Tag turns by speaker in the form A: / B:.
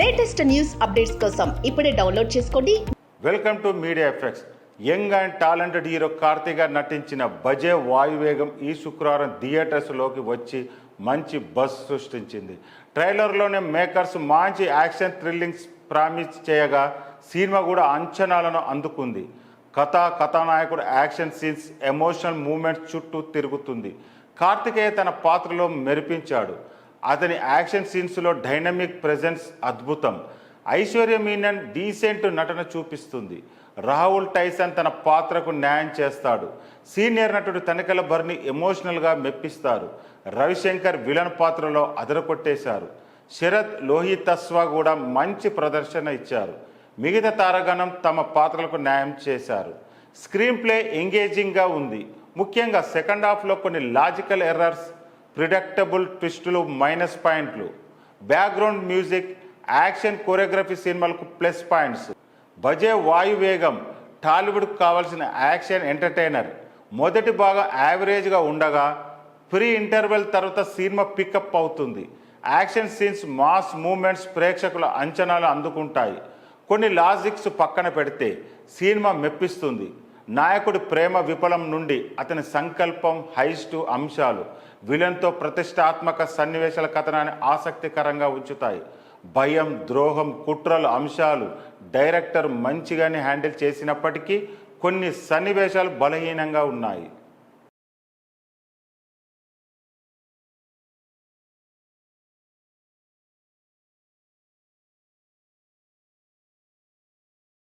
A: Latest news updates కోసం ఇప్పుడే download చేసుకోండి.
B: Welcome to media effects. Young and talented hero Karthik గారు నటించిన బజే వాయువేగం ఈ శుక్రవారం థియేటర్స్లోకి వచ్చి మంచి బజ్ సృష్టించింది. ట్రైలర్లోనే మేకర్స్ మంచి యాక్షన్ థ్రిల్లింగ్స్ ప్రామిస్ చేయగా సినిమా కూడా అంచనాలను అందుకుంది. కథానాయకుడు యాక్షన్ సీన్స్, ఎమోషనల్ మూమెంట్స్ చుట్టూ తిరుగుతుంది. కార్తికేయ తన పాత్రలో మెరిపించాడు. అతని యాక్షన్ సీన్స్లో డైనమిక్ ప్రెజెన్స్ అద్భుతం. ఐశ్వర్య మీనన్ డీసెంట్ నటన చూపిస్తుంది. రాహుల్ టైసన్ తన పాత్రకు న్యాయం చేస్తాడు. సీనియర్ నటుడు తనికెల భరణి ఎమోషనల్గా మెప్పిస్తారు. రవిశంకర్ విలన్ పాత్రలో అదరకొట్టేశారు. శరత్ లోహితస్వా కూడా మంచి ప్రదర్శన ఇచ్చారు. మిగతా తారాగణం తమ పాత్రలకు న్యాయం చేశారు. స్క్రీన్ ప్లే ఎంగేజింగ్గా ఉంది. ముఖ్యంగా సెకండ్ హాఫ్లో కొన్ని లాజికల్ ఎర్రర్స్, ప్రిడిక్టబుల్ ట్విస్టులు మైనస్ పాయింట్లు. బ్యాక్గ్రౌండ్ మ్యూజిక్, యాక్షన్, కోరియోగ్రఫీ సినిమాలకు ప్లస్ పాయింట్స్. బజే వాయువేగం టాలీవుడ్కు కావాల్సిన యాక్షన్ ఎంటర్టైనర్. మొదటి భాగం యావరేజ్గా ఉండగా ప్రీ ఇంటర్వెల్ తర్వాత సినిమా పికప్ అవుతుంది. యాక్షన్ సీన్స్, మాస్ మూమెంట్స్ ప్రేక్షకుల అంచనాలు అందుకుంటాయి. కొన్ని లాజిక్స్ పక్కన పెడితే సినిమా మెప్పిస్తుంది. నాయకుడి ప్రేమ విఫలం నుండి అతని సంకల్పం, హైస్టు అంశాలు, విలన్తో ప్రతిష్టాత్మక సన్నివేశాల కథనాన్ని ఆసక్తికరంగా ఉంచుతాయి. భయం, ద్రోహం, కుట్రల అంశాలు డైరెక్టర్ మంచిగానే హ్యాండిల్ చేసినప్పటికీ కొన్ని సన్నివేశాలు బలహీనంగా ఉన్నాయి.